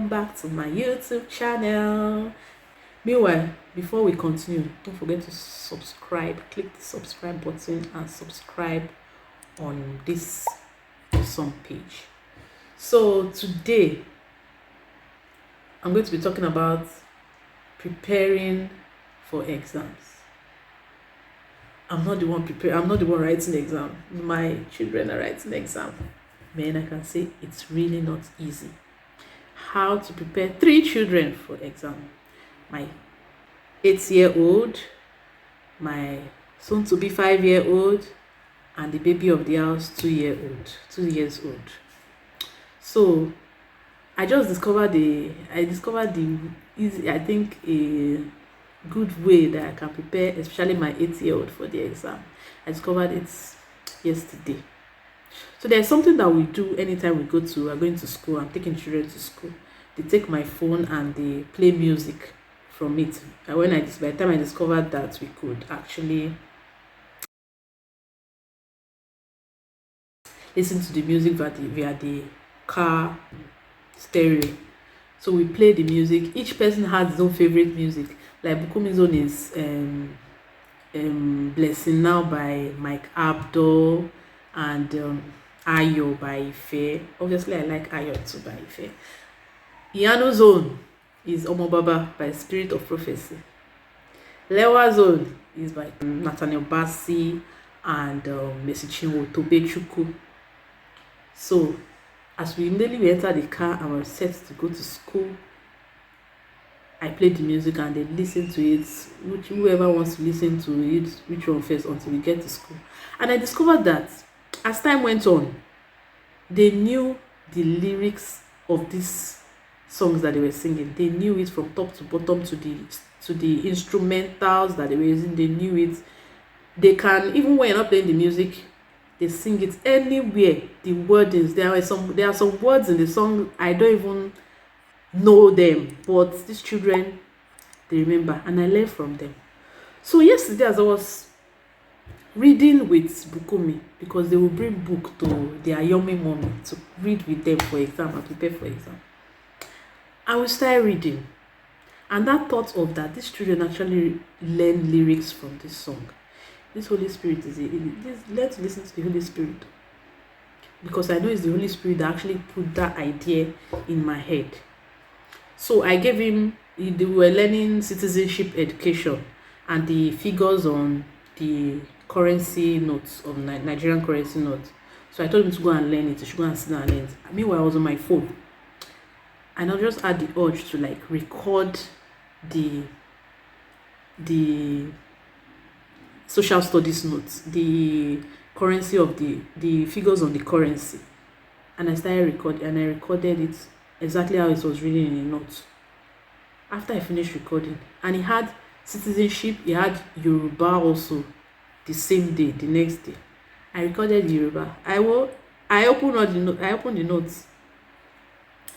welcome back to my YouTube channel. Meanwhile, before we continue, don't forget to subscribe. Click the subscribe button and subscribe on this awesome page. So today I'm going to be talking about preparing for exams. I'm not the one writing the exam. My children are writing the exam. Man, I can say it's really not easy. How to prepare 3 children for exam. My 8-year-old, my soon to be 5-year-old, and the baby of the house 2 years old. So I discovered the easy, I think a good way that I can prepare, especially my 8-year-old, for the exam. I discovered it yesterday. So there's something that we do anytime we're going to school. I'm taking children to school. They take my phone and they play music from it. And by the time I discovered that we could actually listen to the music via the car stereo. So we play the music. Each person has his own favorite music. Like Bukumi's own is Blessing Now by Mike Abdul and Ayo by Ife. Obviously I like Ayo too by Ife. Iyano's own is Omobaba by Spirit of Prophecy. Lewa's own is by Nathaniel Bassi and Mesichinwo Tobechuku. So as we immediately enter the car and we're set to go to school, I play the music and they listen to it, whoever wants to listen to it, which one first, until we get to school. And I discovered that as time went on, they knew the lyrics of these songs that they were singing. They knew it from top to bottom, to the instrumentals that they were using. They knew it. They can, even when you're not playing the music, they sing it anywhere. The wordings, there are some words in the song I don't even know them, but these children, they remember, and I learned from them. So yesterday, as I was reading with Bukumi, because they will bring book to their yummy mommy to read with them for exam and prepare for exam, I will start reading, and that thought of that these children actually learn lyrics from this song. This Holy Spirit learn to listen to the Holy Spirit, because I know it's the Holy Spirit that actually put that idea in my head. So I gave him, they were learning citizenship education and the figures on the currency notes, of Nigerian currency notes. So I told him to go and learn it. He should go and sit down and learn it. Meanwhile, I was on my phone, and I just had the urge to like record the social studies notes, the currency of the figures on the currency, and I started recording, and I recorded it exactly how it was written in the notes. After I finished recording, and he had citizenship, he had Yoruba also the same day, the next day. I recorded Yoruba. I opened the notes,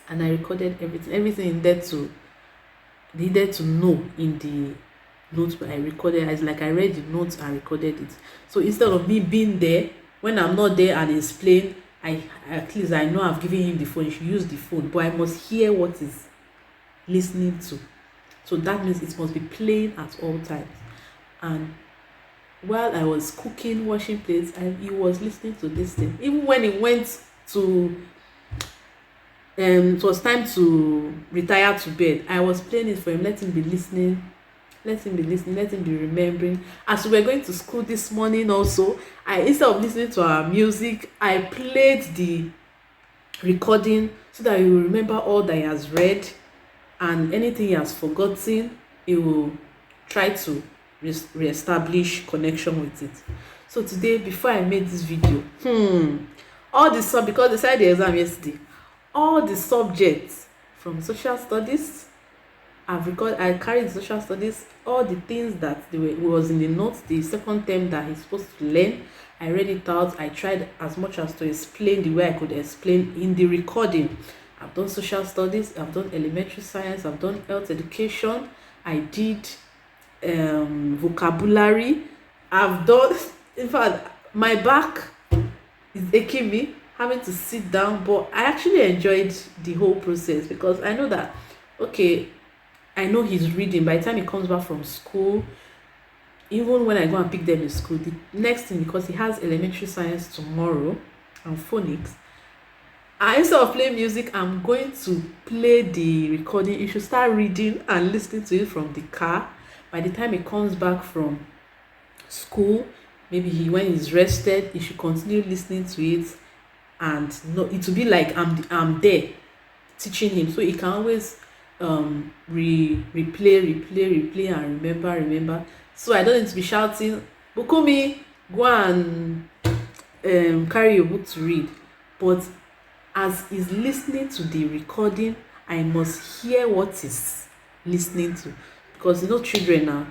and I recorded everything needed to know in the notes. But I recorded, it's like I read the notes and recorded it. So instead of me being there when I'm not there and it's playing, at least I know I've given him the phone. He should use the phone, but I must hear what he's listening to. So that means it must be playing at all times. And while I was cooking, washing plates, and he was listening to this thing. Even when it went to it was time to retire to bed, I was playing it for him. Let him be listening, let him be remembering. As we were going to school this morning also, instead of listening to our music, I played the recording so that he will remember all that he has read, and anything he has forgotten, he will try to re-establish connection with it. So today, before I made this video, all the because they started the exam yesterday, all the subjects from social studies, I carried social studies, all the things that was in the notes, the second term that he's supposed to learn, I read it out. I tried as much as to explain the way I could explain in the recording. I've done social studies, I've done elementary science, I've done health education, I did vocabulary, I've done, in fact, my back is aching me. having to sit down, but I actually enjoyed the whole process because I know that, okay, I know he's reading. By the time he comes back from school, even when I go and pick them in school, the next thing, because he has elementary science tomorrow and phonics, instead of playing music, I'm going to play the recording. You should start reading and listening to it from the car. By the time he comes back from school, maybe when he's rested, he should continue listening to it, and no, it will be like I'm there teaching him, so he can always replay and remember. So I don't need to be shouting, Bukumi, go and carry your book to read. But as he's listening to the recording, I must hear what he's listening to, because children now,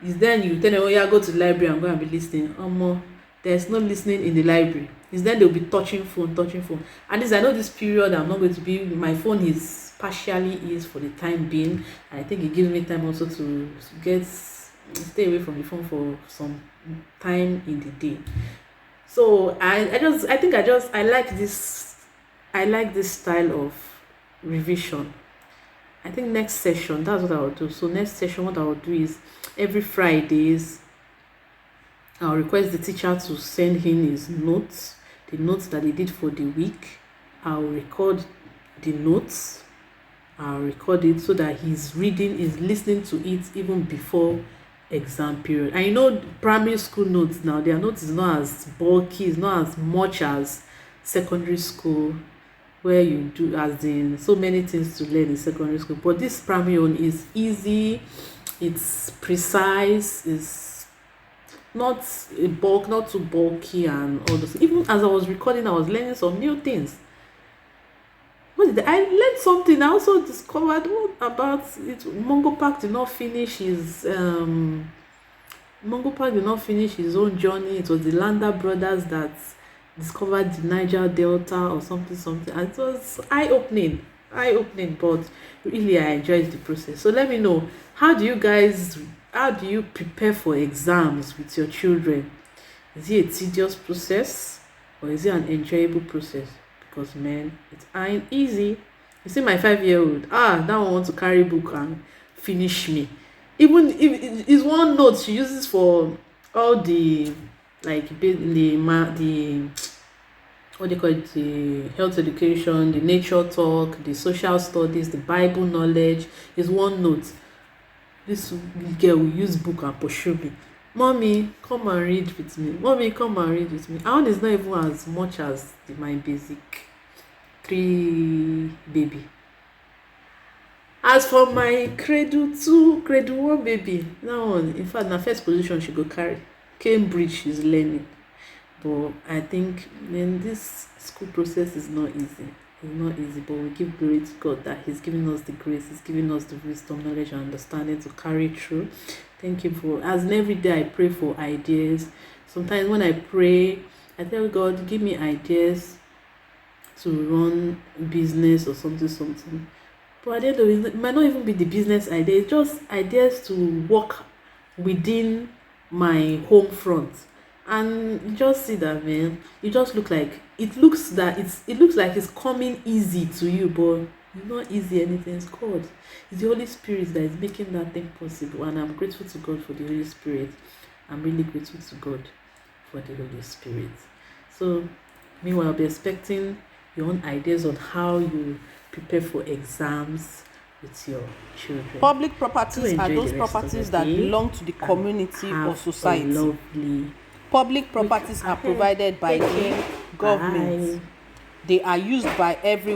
is then you tell them, oh yeah, go to the library and go and be listening. There's no listening in the library. Is then they'll be touching phone. At least I know this period I'm not going to be, my phone is partially for the time being. And I think it gives me time also to stay away from the phone for some time in the day. So I like this style of revision. I think next session, that's what I will do. So next session, what I will do is every Fridays, I'll request the teacher to send in his notes, the notes that he did for the week. I'll record the notes. I'll record it so that he's listening to it even before exam period. And primary school notes now, their notes is not as bulky, it's not as much as secondary school, where you do as in so many things to learn in secondary school. But this primary one is easy, it's precise, it's not too bulky and all those. Even as I was recording, I was learning some new things. I learned something. I also discovered what about it. Mongo Park did not finish his own journey. It was the Landa brothers that discovered the Niger Delta or something, and it was eye-opening, but really I enjoyed the process. So let me know, how do you prepare for exams with your children? Is it a tedious process or is it an enjoyable process? Because man, it ain't easy. You see my 5-year-old, that one wants to carry book and finish me. Even if it's one note she uses for all the, like, the what do you call it, the health education, the nature talk, the social studies, the Bible knowledge, is one note. This girl will use book and pursue me. Mommy, come and read with me. Mommy, come and read with me. Our own is not even as much as my basic 3 baby. As for my Cradle 1 baby, that one, in fact, na first position she go carry. Cambridge she's learning. But I think this school process is not easy. It's not easy, but we give glory to God that He's giving us the grace, He's giving us the wisdom, knowledge, and understanding to carry through. Thank Him for, as in every day I pray for ideas. Sometimes when I pray, I tell God, give me ideas to run business or something. But at the end of it might not even be the business idea, it's just ideas to work within my home front. And you just see that, man, it just looks like it's coming easy to you, but it's not easy anything. It's God. It's the Holy Spirit that is making that thing possible, and I'm grateful to God for the Holy Spirit. I'm really grateful to God for the Holy Spirit. So meanwhile, I'll be expecting your own ideas on how you prepare for exams with your children. Public properties are those properties that belong to the community or society. Public properties are provided by the government. They are used by everyone.